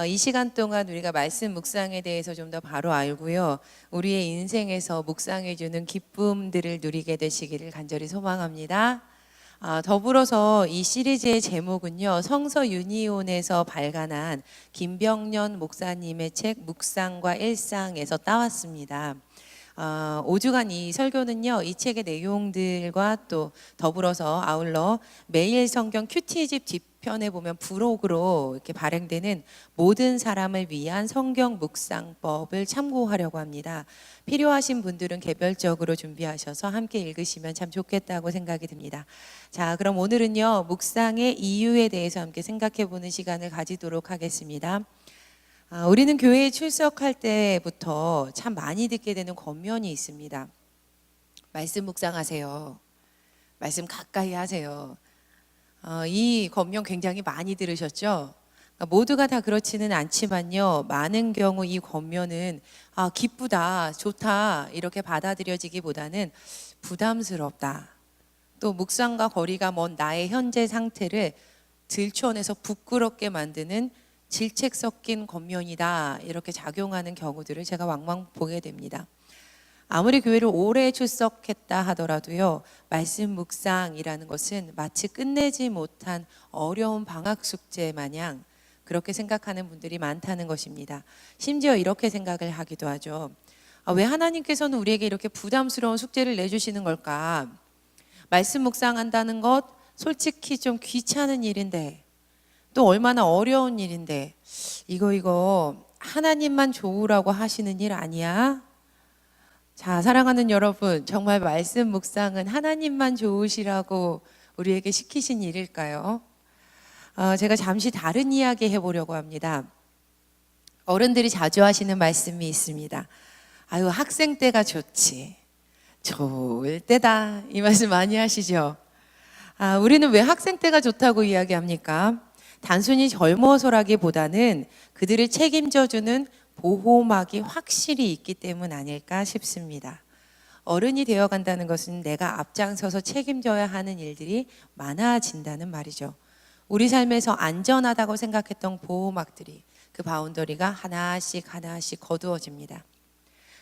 이 시간 동안 우리가 말씀 묵상에 대해서 좀 더 바로 알고요. 우리의 인생에서 묵상해 주는 기쁨들을 누리게 되시기를 간절히 소망합니다. 더불어서 이 시리즈의 제목은요, 성서 유니온에서 발간한 김병년 목사님의 책 묵상과 일상에서 따왔습니다. 5주간 이 설교는요, 이 책의 내용들과 또 더불어서 아울러 매일 성경 큐티집 뒤편에 보면 부록으로 이렇게 발행되는 모든 사람을 위한 성경 묵상법을 참고하려고 합니다. 필요하신 분들은 개별적으로 준비하셔서 함께 읽으시면 참 좋겠다고 생각이 듭니다. 자, 그럼 오늘은요, 묵상의 이유에 대해서 함께 생각해 보는 시간을 가지도록 하겠습니다. 우리는 교회에 출석할 때부터 참 많이 듣게 되는 권면이 있습니다. 말씀 묵상하세요. 말씀 가까이 하세요. 이 권면 굉장히 많이 들으셨죠? 모두가 다 그렇지는 않지만요, 많은 경우 이 권면은 기쁘다, 좋다 이렇게 받아들여지기보다는 부담스럽다, 또 묵상과 거리가 먼 나의 현재 상태를 들춰내서 부끄럽게 만드는 질책 섞인 권면이다, 이렇게 작용하는 경우들을 제가 왕왕 보게 됩니다. 아무리 교회를 오래 출석했다 하더라도요, 말씀 묵상이라는 것은 마치 끝내지 못한 어려운 방학 숙제 마냥 그렇게 생각하는 분들이 많다는 것입니다. 심지어 이렇게 생각을 하기도 하죠. 왜 하나님께서는 우리에게 이렇게 부담스러운 숙제를 내주시는 걸까? 말씀 묵상한다는 것 솔직히 좀 귀찮은 일인데, 또 얼마나 어려운 일인데, 이거 하나님만 좋으라고 하시는 일 아니야? 자, 사랑하는 여러분, 정말 말씀 묵상은 하나님만 좋으시라고 우리에게 시키신 일일까요? 제가 잠시 다른 이야기 해보려고 합니다. 어른들이 자주 하시는 말씀이 있습니다. 아유, 학생 때가 좋지, 좋을 때다, 이 말씀 많이 하시죠? 우리는 왜 학생 때가 좋다고 이야기합니까? 단순히 젊어서라기보다는 그들을 책임져주는 보호막이 확실히 있기 때문 아닐까 싶습니다. 어른이 되어간다는 것은 내가 앞장서서 책임져야 하는 일들이 많아진다는 말이죠. 우리 삶에서 안전하다고 생각했던 보호막들이, 그 바운더리가 하나씩 하나씩 거두어집니다.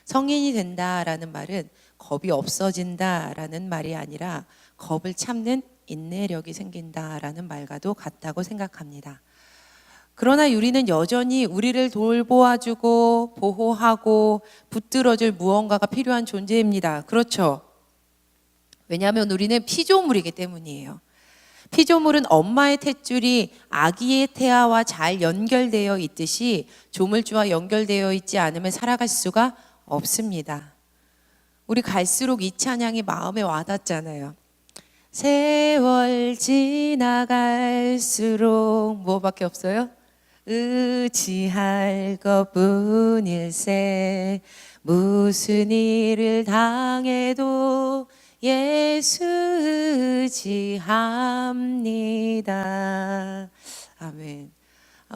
성인이 된다라는 말은 겁이 없어진다라는 말이 아니라 겁을 참는 인내력이 생긴다라는 말과도 같다고 생각합니다. 그러나 우리는 여전히 우리를 돌보아주고 보호하고 붙들어줄 무언가가 필요한 존재입니다. 그렇죠? 왜냐하면 우리는 피조물이기 때문이에요. 피조물은 엄마의 탯줄이 아기의 태아와 잘 연결되어 있듯이 조물주와 연결되어 있지 않으면 살아갈 수가 없습니다. 우리 갈수록 이 찬양이 마음에 와닿잖아요. 세월 지나갈수록 뭐밖에 없어요? 의지할 것뿐일세. 무슨 일을 당해도 예수 의지합니다. 아멘.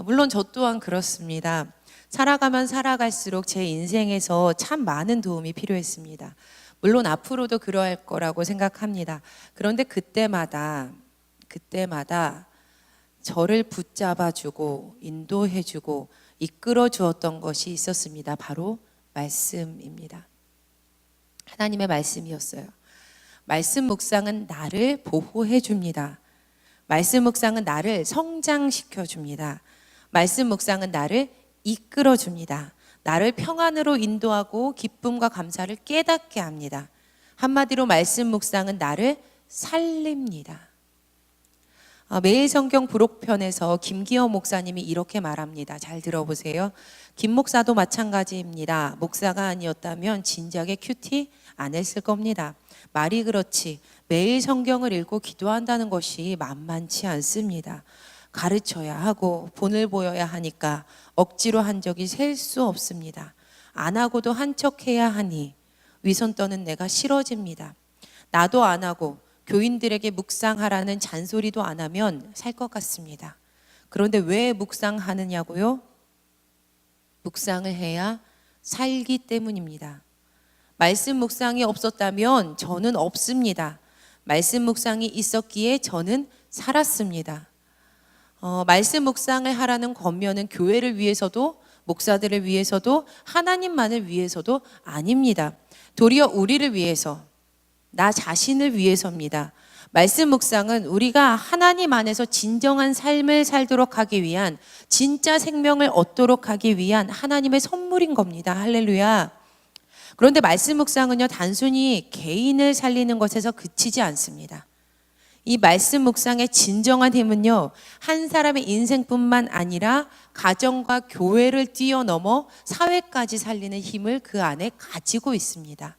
물론 저 또한 그렇습니다. 살아가면 살아갈수록 제 인생에서 참 많은 도움이 필요했습니다. 물론 앞으로도 그러할 거라고 생각합니다. 그런데 그때마다 저를 붙잡아주고 인도해주고 이끌어 주었던 것이 있었습니다. 바로 말씀입니다. 하나님의 말씀이었어요. 말씀 묵상은 나를 보호해 줍니다. 말씀 묵상은 나를 성장시켜 줍니다. 말씀 묵상은 나를 이끌어 줍니다. 나를 평안으로 인도하고 기쁨과 감사를 깨닫게 합니다. 한마디로 말씀 묵상은 나를 살립니다. 매일 성경 부록편에서 김기호 목사님이 이렇게 말합니다. 잘 들어보세요. 김 목사도 마찬가지입니다. 목사가 아니었다면 진작에 큐티 안 했을 겁니다. 말이 그렇지 매일 성경을 읽고 기도한다는 것이 만만치 않습니다. 가르쳐야 하고 본을 보여야 하니까 억지로 한 적이 셀 수 없습니다. 안 하고도 한 척 해야 하니 위선 떠는 내가 싫어집니다. 나도 안 하고 교인들에게 묵상하라는 잔소리도 안 하면 살 것 같습니다. 그런데 왜 묵상하느냐고요? 묵상을 해야 살기 때문입니다. 말씀 묵상이 없었다면 저는 없습니다. 말씀 묵상이 있었기에 저는 살았습니다. 말씀 묵상을 하라는 권면은 교회를 위해서도 목사들을 위해서도 하나님만을 위해서도 아닙니다. 도리어 우리를 위해서, 나 자신을 위해서입니다. 말씀 묵상은 우리가 하나님 안에서 진정한 삶을 살도록 하기 위한, 진짜 생명을 얻도록 하기 위한 하나님의 선물인 겁니다. 할렐루야. 그런데 말씀 묵상은요, 단순히 개인을 살리는 것에서 그치지 않습니다. 이 말씀 묵상의 진정한 힘은요, 한 사람의 인생뿐만 아니라 가정과 교회를 뛰어넘어 사회까지 살리는 힘을 그 안에 가지고 있습니다.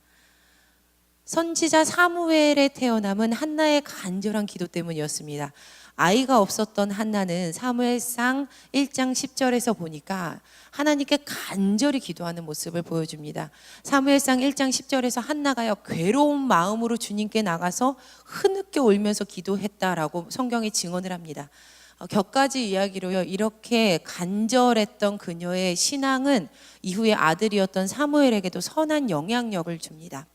선지자 사무엘의 태어남은 한나의 간절한 기도 때문이었습니다. 아이가 없었던 한나는 사무엘상 1장 10절에서 보니까 하나님께 간절히 기도하는 모습을 보여줍니다. 사무엘상 1장 10절에서 한나가요, 괴로운 마음으로 주님께 나가서 흐느껴 울면서 기도했다라고 성경이 증언을 합니다. 격가지 이야기로요, 이렇게 간절했던 그녀의 신앙은 이후에 아들이었던 사무엘에게도 선한 영향력을 줍니다.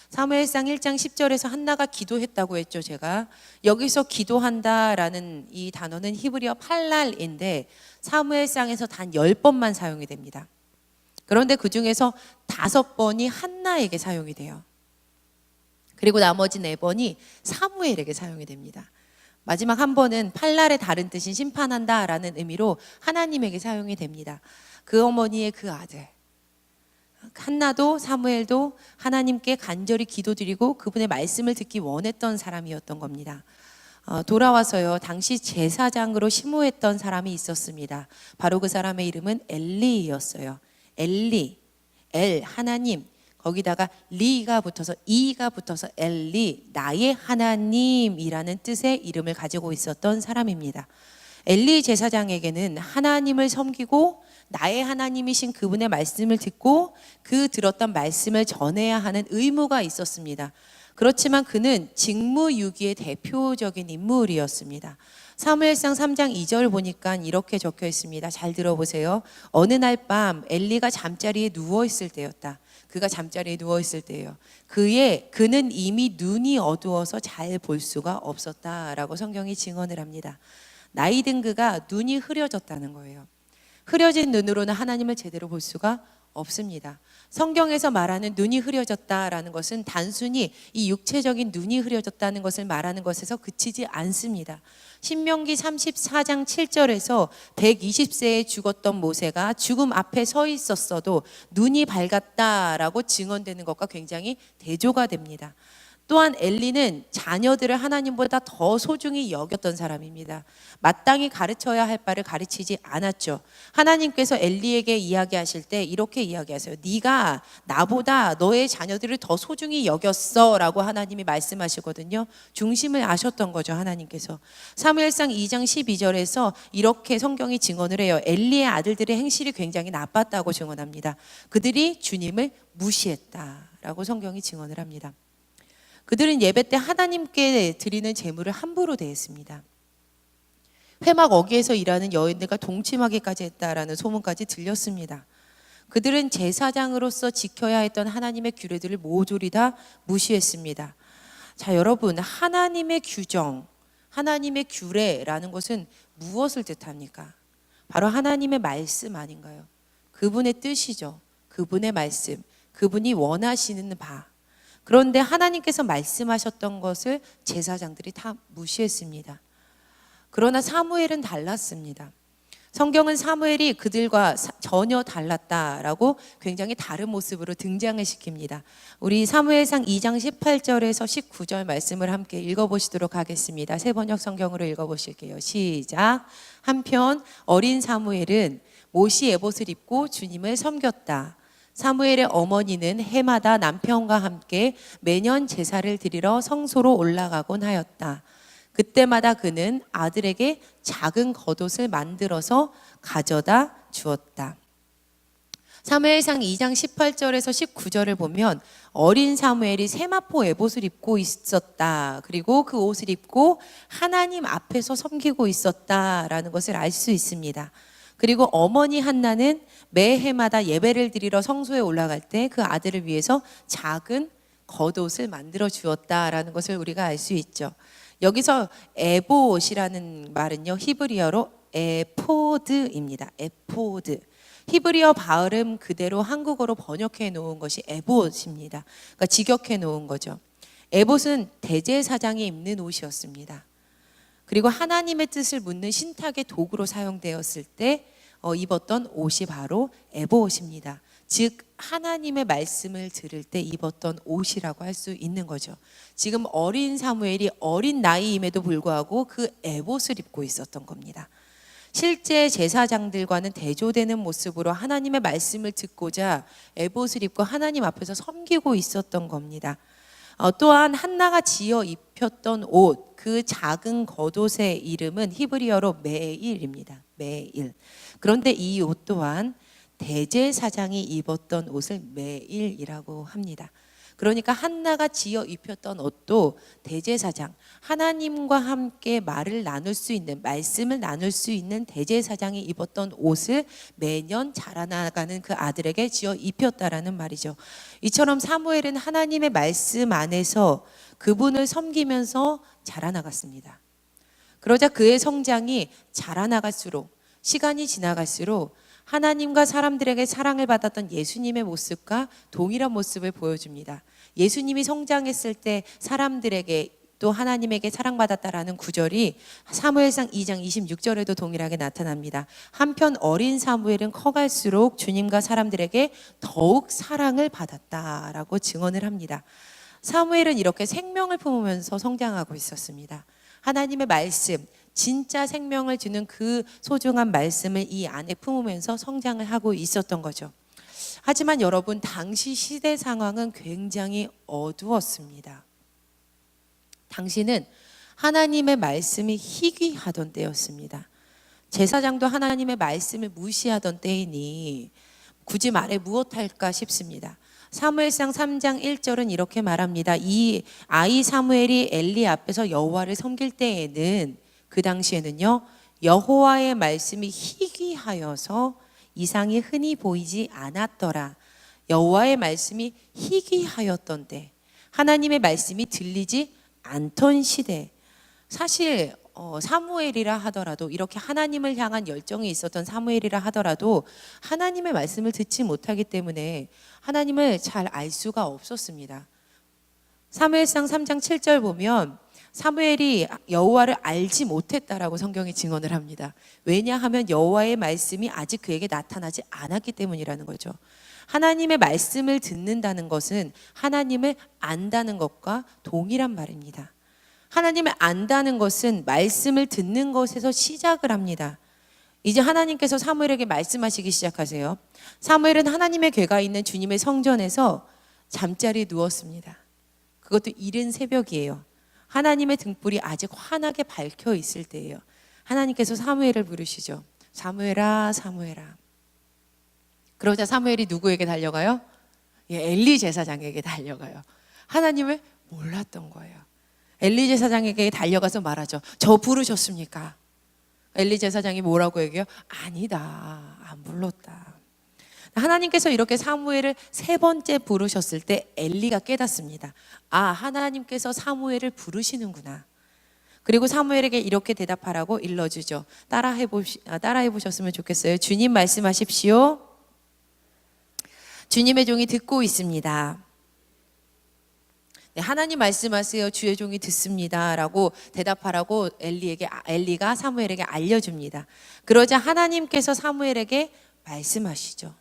사무엘상 1장 10절에서 한나가 기도했다고 했죠. 제가 여기서 기도한다라는 이 단어는 히브리어 팔랄인데 사무엘상에서 단 10번만 사용이 됩니다. 그런데 그 중에서 5번이 한나에게 사용이 돼요. 그리고 나머지 4번이 사무엘에게 사용이 됩니다. 마지막 한 번은 팔랄의 다른 뜻인 심판한다라는 의미로 하나님에게 사용이 됩니다. 그 어머니의 그 아들 한나도 사무엘도 하나님께 간절히 기도드리고 그분의 말씀을 듣기 원했던 사람이었던 겁니다. 돌아와서요, 당시 제사장으로 심호했던 사람이 있었습니다. 바로 그 사람의 이름은 엘리였어요. 엘리, 엘 하나님, 거기다가 리가 붙어서 이가 붙어서 엘리, 나의 하나님이라는 뜻의 이름을 가지고 있었던 사람입니다. 엘리 제사장에게는 하나님을 섬기고 나의 하나님이신 그분의 말씀을 듣고 그 들었던 말씀을 전해야 하는 의무가 있었습니다. 그렇지만 그는 직무유기의 대표적인 인물이었습니다. 사무엘상 3장 2절 보니까 이렇게 적혀 있습니다. 잘 들어보세요. 어느 날 밤 엘리가 잠자리에 누워있을 때였다. 그가 잠자리에 누워있을 때예요. 그는 이미 눈이 어두워서 잘 볼 수가 없었다라고 성경이 증언을 합니다. 나이 든 그가 눈이 흐려졌다는 거예요. 흐려진 눈으로는 하나님을 제대로 볼 수가 없습니다. 성경에서 말하는 눈이 흐려졌다라는 것은 단순히 이 육체적인 눈이 흐려졌다는 것을 말하는 것에서 그치지 않습니다. 신명기 34장 7절에서 120세에 죽었던 모세가 죽음 앞에 서 있었어도 눈이 밝았다라고 증언되는 것과 굉장히 대조가 됩니다. 또한 엘리는 자녀들을 하나님보다 더 소중히 여겼던 사람입니다. 마땅히 가르쳐야 할 바를 가르치지 않았죠. 하나님께서 엘리에게 이야기하실 때 이렇게 이야기하세요. 네가 나보다 너의 자녀들을 더 소중히 여겼어 라고 하나님이 말씀하시거든요. 중심을 아셨던 거죠, 하나님께서. 사무엘상 2장 12절에서 이렇게 성경이 증언을 해요. 엘리의 아들들의 행실이 굉장히 나빴다고 증언합니다. 그들이 주님을 무시했다라고 성경이 증언을 합니다. 그들은 예배 때 하나님께 드리는 제물을 함부로 대했습니다. 회막 어귀에서 일하는 여인들과 동침하기까지 했다라는 소문까지 들렸습니다. 그들은 제사장으로서 지켜야 했던 하나님의 규례들을 모조리 다 무시했습니다. 자, 여러분, 하나님의 규정, 하나님의 규례라는 것은 무엇을 뜻합니까? 바로 하나님의 말씀 아닌가요? 그분의 뜻이죠. 그분의 말씀, 그분이 원하시는 바. 그런데 하나님께서 말씀하셨던 것을 제사장들이 다 무시했습니다. 그러나 사무엘은 달랐습니다. 성경은 사무엘이 그들과 전혀 달랐다라고 굉장히 다른 모습으로 등장을 시킵니다. 우리 사무엘상 2장 18절에서 19절 말씀을 함께 읽어보시도록 하겠습니다. 새번역 성경으로 읽어보실게요. 시작. 한편 어린 사무엘은 모시 에봇을 입고 주님을 섬겼다. 사무엘의 어머니는 해마다 남편과 함께 매년 제사를 드리러 성소로 올라가곤 하였다. 그때마다 그는 아들에게 작은 겉옷을 만들어서 가져다 주었다. 사무엘상 2장 18절에서 19절을 보면 어린 사무엘이 세마포 에봇을 입고 있었다. 그리고 그 옷을 입고 하나님 앞에서 섬기고 있었다라는 것을 알 수 있습니다. 그리고 어머니 한나는 매해마다 예배를 드리러 성소에 올라갈 때 그 아들을 위해서 작은 겉옷을 만들어 주었다라는 것을 우리가 알 수 있죠. 여기서 에봇이라는 말은요, 히브리어로 에포드입니다. 에포드. 히브리어 발음 그대로 한국어로 번역해 놓은 것이 에봇입니다. 그러니까 직역해 놓은 거죠. 에봇은 대제사장이 입는 옷이었습니다. 그리고 하나님의 뜻을 묻는 신탁의 도구로 사용되었을 때 입었던 옷이 바로 에봇입니다. 즉 하나님의 말씀을 들을 때 입었던 옷이라고 할 수 있는 거죠. 지금 어린 사무엘이 어린 나이임에도 불구하고 그 에봇을 입고 있었던 겁니다. 실제 제사장들과는 대조되는 모습으로 하나님의 말씀을 듣고자 에봇을 입고 하나님 앞에서 섬기고 있었던 겁니다. 또한 한나가 지어 입혔던 옷, 그 작은 겉옷의 이름은 히브리어로 메일입니다. 메일. 그런데 이 옷 또한 대제사장이 입었던 옷을 메일이라고 합니다. 그러니까 한나가 지어 입혔던 옷도 대제사장, 하나님과 함께 말을 나눌 수 있는, 말씀을 나눌 수 있는 대제사장이 입었던 옷을 매년 자라나가는 그 아들에게 지어 입혔다라는 말이죠. 이처럼 사무엘은 하나님의 말씀 안에서 그분을 섬기면서 자라나갔습니다. 그러자 그의 성장이 자라나갈수록, 시간이 지나갈수록 하나님과 사람들에게 사랑을 받았던 예수님의 모습과 동일한 모습을 보여줍니다. 예수님이 성장했을 때 사람들에게 또 하나님에게 사랑받았다라는 구절이 사무엘상 2장 26절에도 동일하게 나타납니다. 한편 어린 사무엘은 커갈수록 주님과 사람들에게 더욱 사랑을 받았다라고 증언을 합니다. 사무엘은 이렇게 생명을 품으면서 성장하고 있었습니다. 하나님의 말씀, 진짜 생명을 주는 그 소중한 말씀을 이 안에 품으면서 성장을 하고 있었던 거죠. 하지만 여러분, 당시 시대 상황은 굉장히 어두웠습니다. 당시는 하나님의 말씀이 희귀하던 때였습니다. 제사장도 하나님의 말씀을 무시하던 때이니 굳이 말해 무엇할까 싶습니다. 사무엘상 3장 1절은 이렇게 말합니다. 이 아이 사무엘이 엘리 앞에서 여호와를 섬길 때에는, 그 당시에는요, 여호와의 말씀이 희귀하여서 이상이 흔히 보이지 않았더라. 여호와의 말씀이 희귀하였던 때, 하나님의 말씀이 들리지 않던 시대. 사실 사무엘이라 하더라도, 이렇게 하나님을 향한 열정이 있었던 사무엘이라 하더라도 하나님의 말씀을 듣지 못하기 때문에 하나님을 잘 알 수가 없었습니다. 사무엘상 3장 7절 보면 사무엘이 여호와를 알지 못했다라고 성경이 증언을 합니다. 왜냐하면 여호와의 말씀이 아직 그에게 나타나지 않았기 때문이라는 거죠. 하나님의 말씀을 듣는다는 것은 하나님을 안다는 것과 동일한 말입니다. 하나님을 안다는 것은 말씀을 듣는 것에서 시작을 합니다. 이제 하나님께서 사무엘에게 말씀하시기 시작하세요. 사무엘은 하나님의 궤가 있는 주님의 성전에서 잠자리에 누웠습니다. 그것도 이른 새벽이에요. 하나님의 등불이 아직 환하게 밝혀 있을 때예요. 하나님께서 사무엘을 부르시죠. 사무엘아, 사무엘아. 그러자 사무엘이 누구에게 달려가요? 엘리 제사장에게 달려가요. 하나님을 몰랐던 거예요. 엘리 제사장에게 달려가서 말하죠. 저 부르셨습니까? 엘리 제사장이 뭐라고 얘기해요? 아니다, 안 불렀다. 하나님께서 이렇게 사무엘을 3번째 부르셨을 때 엘리가 깨닫습니다. 아, 하나님께서 사무엘을 부르시는구나. 그리고 사무엘에게 이렇게 대답하라고 일러주죠. 따라해 보셨으면 좋겠어요. 주님 말씀하십시오. 주님의 종이 듣고 있습니다. 네, 하나님 말씀하세요. 주의 종이 듣습니다. 라고 대답하라고 엘리가 사무엘에게 알려줍니다. 그러자 하나님께서 사무엘에게 말씀하시죠.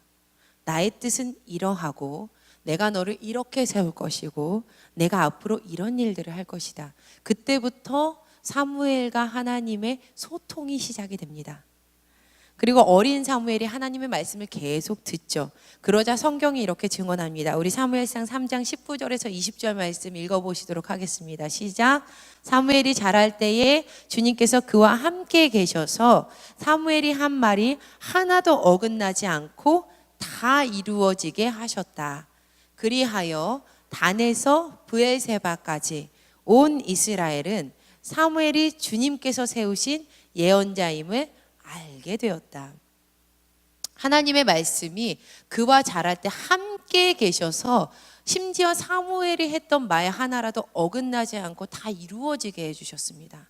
나의 뜻은 이러하고 내가 너를 이렇게 세울 것이고 내가 앞으로 이런 일들을 할 것이다. 그때부터 사무엘과 하나님의 소통이 시작이 됩니다. 그리고 어린 사무엘이 하나님의 말씀을 계속 듣죠. 그러자 성경이 이렇게 증언합니다. 우리 사무엘상 3장 19절에서 20절 말씀 읽어보시도록 하겠습니다. 시작. 사무엘이 자랄 때에 주님께서 그와 함께 계셔서 사무엘이 한 말이 하나도 어긋나지 않고 다 이루어지게 하셨다. 그리하여 단에서 브엘세바까지 온 이스라엘은 사무엘이 주님께서 세우신 예언자임을 알게 되었다. 하나님의 말씀이 그와 자랄 때 함께 함께 계셔서 심지어 사무엘이 했던 말 하나라도 어긋나지 않고 다 이루어지게 해주셨습니다.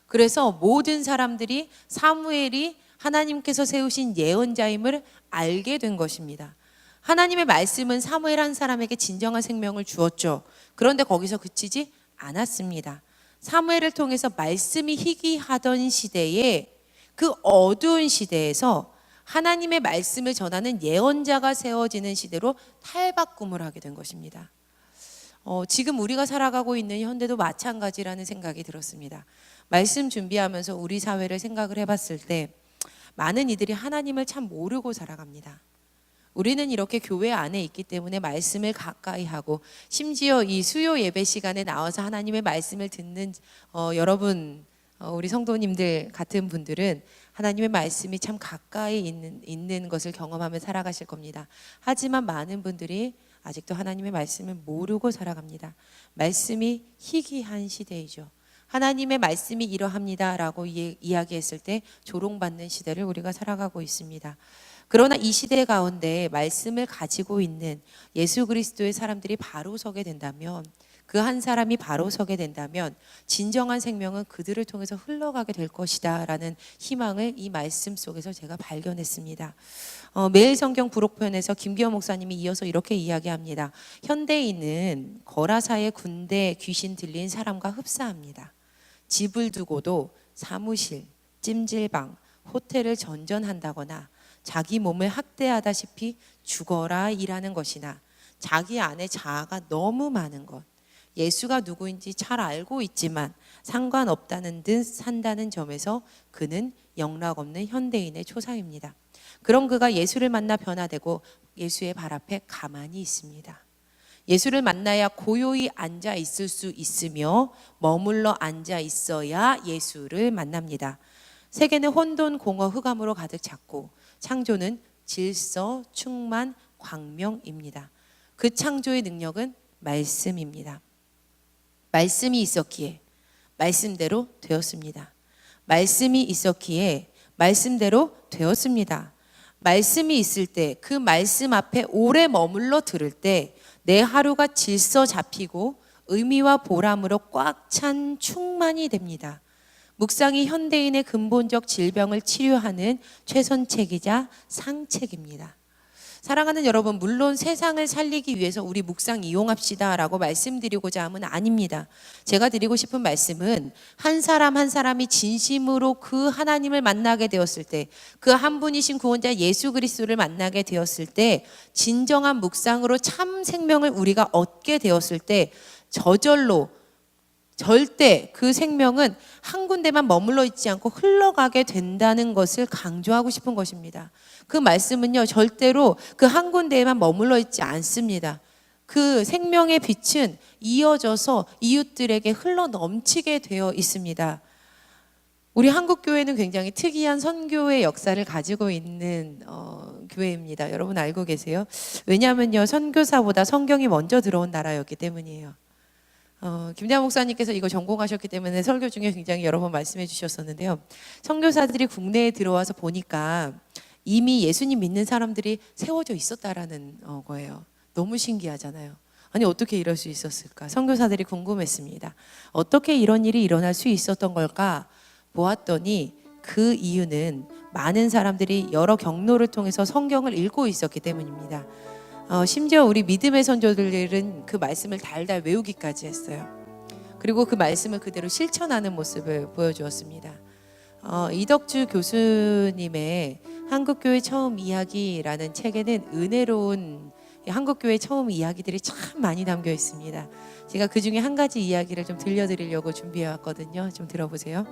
그래서 모든 사람들이 사무엘이 하나님께서 세우신 예언자임을 알게 된 것입니다. 하나님의 말씀은 사무엘 한 사람에게 진정한 생명을 주었죠. 그런데 거기서 그치지 않았습니다. 사무엘을 통해서 말씀이 희귀하던 시대에, 그 어두운 시대에서 하나님의 말씀을 전하는 예언자가 세워지는 시대로 탈바꿈을 하게 된 것입니다. 지금 우리가 살아가고 있는 현대도 마찬가지라는 생각이 들었습니다. 말씀 준비하면서 우리 사회를 생각을 해봤을 때 많은 이들이 하나님을 참 모르고 살아갑니다. 우리는 이렇게 교회 안에 있기 때문에 말씀을 가까이 하고, 심지어 이 수요 예배 시간에 나와서 하나님의 말씀을 듣는 여러분, 우리 성도님들 같은 분들은 하나님의 말씀이 참 가까이 있는 것을 경험하며 살아가실 겁니다. 하지만 많은 분들이 아직도 하나님의 말씀을 모르고 살아갑니다. 말씀이 희귀한 시대이죠. 하나님의 말씀이 이러합니다라고 이야기했을 때 조롱받는 시대를 우리가 살아가고 있습니다. 그러나 이 시대 가운데 말씀을 가지고 있는 예수 그리스도의 사람들이 바로 서게 된다면, 그 한 사람이 바로 서게 된다면 진정한 생명은 그들을 통해서 흘러가게 될 것이다 라는 희망을 이 말씀 속에서 제가 발견했습니다. 매일 성경 부록편에서 김기호 목사님이 이어서 이렇게 이야기합니다. 현대인은 거라사의 군대 귀신 들린 사람과 흡사합니다. 집을 두고도 사무실, 찜질방, 호텔을 전전한다거나 자기 몸을 학대하다시피 죽어라 일하는 것이나 자기 안에 자아가 너무 많은 것, 예수가 누구인지 잘 알고 있지만 상관없다는 듯 산다는 점에서 그는 영락없는 현대인의 초상입니다. 그런 그가 예수를 만나 변화되고 예수의 발 앞에 가만히 있습니다. 예수를 만나야 고요히 앉아 있을 수 있으며 머물러 앉아 있어야 예수를 만납니다. 세계는 혼돈, 공허, 흑암으로 가득 찼고 창조는 질서, 충만, 광명입니다. 그 창조의 능력은 말씀입니다. 말씀이 있었기에 말씀대로 되었습니다. 말씀이 있었기에 말씀대로 되었습니다. 말씀이 있을 때, 그 말씀 앞에 오래 머물러 들을 때 내 하루가 질서 잡히고 의미와 보람으로 꽉 찬 충만이 됩니다. 묵상이 현대인의 근본적 질병을 치료하는 최선책이자 상책입니다. 사랑하는 여러분, 물론 세상을 살리기 위해서 우리 묵상 이용합시다 라고 말씀드리고자 함은 아닙니다. 제가 드리고 싶은 말씀은 한 사람 한 사람이 진심으로 그 하나님을 만나게 되었을 때, 그 한 분이신 구원자 예수 그리스도를 만나게 되었을 때, 진정한 묵상으로 참 생명을 우리가 얻게 되었을 때 저절로 절대 그 생명은 한 군데만 머물러 있지 않고 흘러가게 된다는 것을 강조하고 싶은 것입니다. 그 말씀은요, 절대로 그 한 군데에만 머물러 있지 않습니다. 그 생명의 빛은 이어져서 이웃들에게 흘러 넘치게 되어 있습니다. 우리 한국교회는 굉장히 특이한 선교의 역사를 가지고 있는 교회입니다. 여러분 알고 계세요? 왜냐하면요, 선교사보다 성경이 먼저 들어온 나라였기 때문이에요. 김대한 목사님께서 이거 전공하셨기 때문에 설교 중에 굉장히 여러 번 말씀해 주셨었는데요. 선교사들이 국내에 들어와서 보니까 이미 예수님 믿는 사람들이 세워져 있었다라는 거예요. 너무 신기하잖아요. 아니 어떻게 이럴 수 있었을까? 선교사들이 궁금했습니다. 어떻게 이런 일이 일어날 수 있었던 걸까? 보았더니 그 이유는 많은 사람들이 여러 경로를 통해서 성경을 읽고 있었기 때문입니다. 심지어 우리 믿음의 선조들은 그 말씀을 달달 외우기까지 했어요. 그리고 그 말씀을 그대로 실천하는 모습을 보여주었습니다. 이덕주 교수님의 한국교회 처음 이야기라는 책에는 은혜로운 한국교회 처음 이야기들이 참 많이 담겨 있습니다. 제가 그 중에 한 가지 이야기를 좀 들려드리려고 준비해 왔거든요. 좀 들어보세요.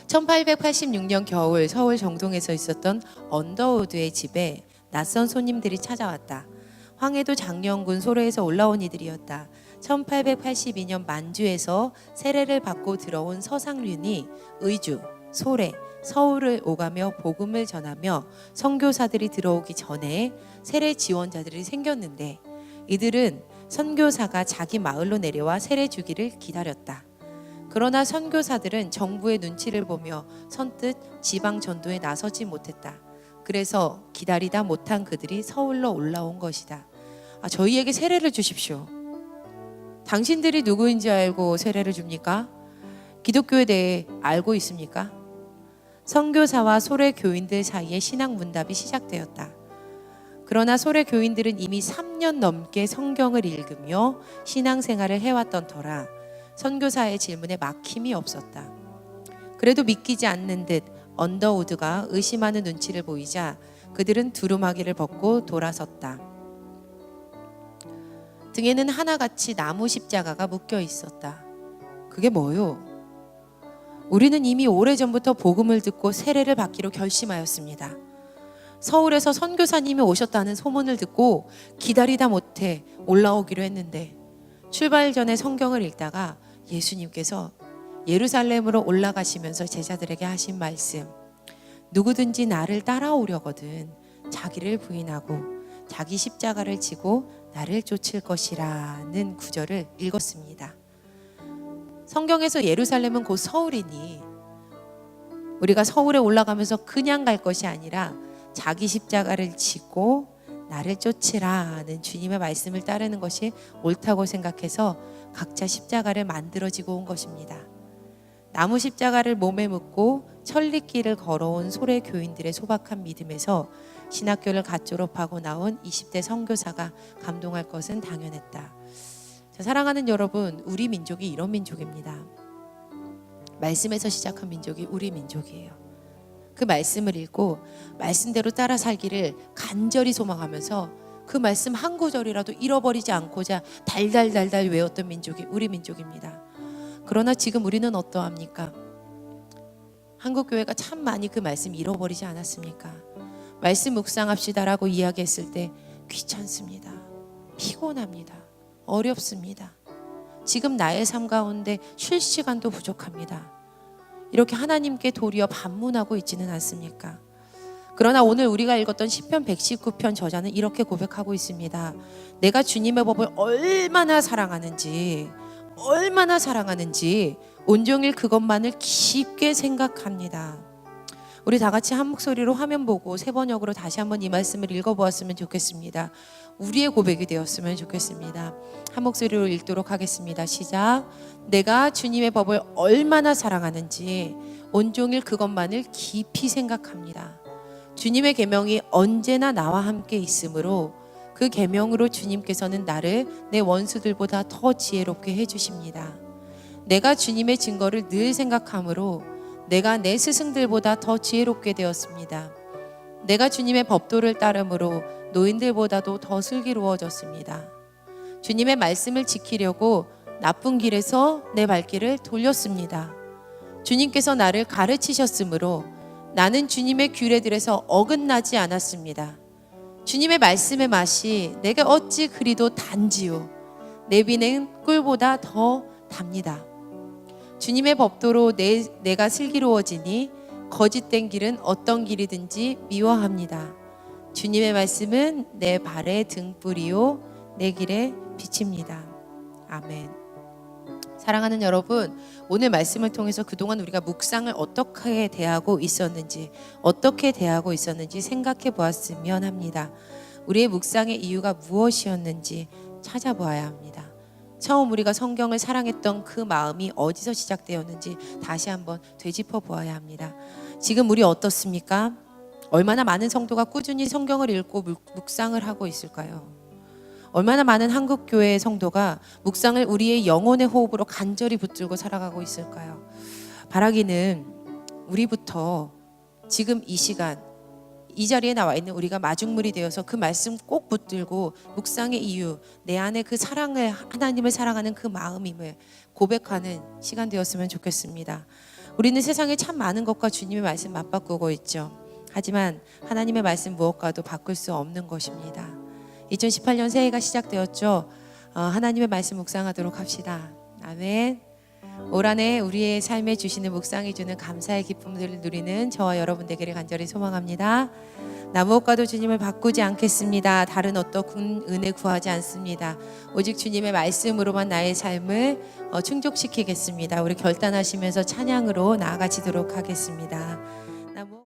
1886년 겨울 서울 정동에서 있었던 언더우드의 집에 낯선 손님들이 찾아왔다. 황해도 장령군 소래에서 올라온 이들이었다. 1882년 만주에서 세례를 받고 들어온 서상륜이 의주, 소래, 서울을 오가며 복음을 전하며 선교사들이 들어오기 전에 세례 지원자들이 생겼는데 이들은 선교사가 자기 마을로 내려와 세례 주기를 기다렸다. 그러나 선교사들은 정부의 눈치를 보며 선뜻 지방 전도에 나서지 못했다. 그래서 기다리다 못한 그들이 서울로 올라온 것이다. 저희에게 세례를 주십시오. 당신들이 누구인지 알고 세례를 줍니까? 기독교에 대해 알고 있습니까? 선교사와 소래 교인들 사이에 신앙 문답이 시작되었다. 그러나 소래 교인들은 이미 3년 넘게 성경을 읽으며 신앙생활을 해왔던 터라 선교사의 질문에 막힘이 없었다. 그래도 믿기지 않는 듯 언더우드가 의심하는 눈치를 보이자 그들은 두루마기를 벗고 돌아섰다. 등에는 하나같이 나무 십자가가 묶여 있었다. 그게 뭐요? 우리는 이미 오래전부터 복음을 듣고 세례를 받기로 결심하였습니다. 서울에서 선교사님이 오셨다는 소문을 듣고 기다리다 못해 올라오기로 했는데 출발 전에 성경을 읽다가 예수님께서 예루살렘으로 올라가시면서 제자들에게 하신 말씀, 누구든지 나를 따라오려거든 자기를 부인하고 자기 십자가를 지고 나를 쫓을 것이라는 구절을 읽었습니다. 성경에서 예루살렘은 곧 서울이니 우리가 서울에 올라가면서 그냥 갈 것이 아니라 자기 십자가를 지고 나를 쫓으라는 주님의 말씀을 따르는 것이 옳다고 생각해서 각자 십자가를 만들어지고 온 것입니다. 나무 십자가를 몸에 묻고 천리길을 걸어온 소래 교인들의 소박한 믿음에서 신학교를 갓 졸업하고 나온 20대 선교사가 감동할 것은 당연했다. 사랑하는 여러분, 우리 민족이 이런 민족입니다. 말씀에서 시작한 민족이 우리 민족이에요. 그 말씀을 읽고 말씀대로 따라 살기를 간절히 소망하면서 그 말씀 한 구절이라도 잃어버리지 않고자 달달달달 외웠던 민족이 우리 민족입니다. 그러나 지금 우리는 어떠합니까? 한국교회가 참 많이 그 말씀 잃어버리지 않았습니까? 말씀 묵상합시다라고 이야기했을 때 귀찮습니다. 피곤합니다. 어렵습니다. 지금 나의 삶 가운데 쉴 시간도 부족합니다. 이렇게 하나님께 도리어 반문하고 있지는 않습니까? 그러나 오늘 우리가 읽었던 시편 119편 저자는 이렇게 고백하고 있습니다. 내가 주님의 법을 얼마나 사랑하는지 온종일 그것만을 깊게 생각합니다. 우리 다 같이 한 목소리로 화면 보고 세 번역으로 다시 한번 이 말씀을 읽어보았으면 좋겠습니다. 우리의 고백이 되었으면 좋겠습니다. 한 목소리로 읽도록 하겠습니다. 시작. 내가 주님의 법을 얼마나 사랑하는지 온종일 그것만을 깊이 생각합니다. 주님의 계명이 언제나 나와 함께 있으므로 그 계명으로 주님께서는 나를 내 원수들보다 더 지혜롭게 해주십니다. 내가 주님의 증거를 늘 생각하므로 내가 내 스승들보다 더 지혜롭게 되었습니다. 내가 주님의 법도를 따름으로 노인들보다도 더 슬기로워졌습니다. 주님의 말씀을 지키려고 나쁜 길에서 내 발길을 돌렸습니다. 주님께서 나를 가르치셨으므로 나는 주님의 규례들에서 어긋나지 않았습니다. 주님의 말씀의 맛이 내게 어찌 그리도 단지요 내 비는 꿀보다 더 답니다. 주님의 법도로 내가 슬기로워지니 거짓된 길은 어떤 길이든지 미워합니다. 주님의 말씀은 내 발의 등불이요 내 길에 빛입니다. 아멘. 사랑하는 여러분, 오늘 말씀을 통해서 그동안 우리가 묵상을 어떻게 대하고 있었는지 생각해 보았으면 합니다. 우리의 묵상의 이유가 무엇이었는지 찾아보아야 합니다. 처음 우리가 성경을 사랑했던 그 마음이 어디서 시작되었는지 다시 한번 되짚어 보아야 합니다. 지금 우리 어떻습니까? 얼마나 많은 성도가 꾸준히 성경을 읽고 묵상을 하고 있을까요? 얼마나 많은 한국교회의 성도가 묵상을 우리의 영혼의 호흡으로 간절히 붙들고 살아가고 있을까요? 바라기는 우리부터 지금 이 시간 이 자리에 나와 있는 우리가 마중물이 되어서 그 말씀 꼭 붙들고 묵상의 이유, 내 안에 그 사랑을, 하나님을 사랑하는 그 마음임을 고백하는 시간 되었으면 좋겠습니다. 우리는 세상에 참 많은 것과 주님의 말씀 맞바꾸고 있죠. 하지만 하나님의 말씀 무엇과도 바꿀 수 없는 것입니다. 2018년 새해가 시작되었죠. 하나님의 말씀 묵상하도록 합시다. 아멘. 올 한해 우리의 삶에 주시는 묵상해 주는 감사의 기쁨들을 누리는 저와 여러분 되기를 간절히 소망합니다. 나 무엇과도 주님을 바꾸지 않겠습니다. 다른 어떤 은혜 구하지 않습니다. 오직 주님의 말씀으로만 나의 삶을 충족시키겠습니다. 우리 결단하시면서 찬양으로 나아가시도록 하겠습니다.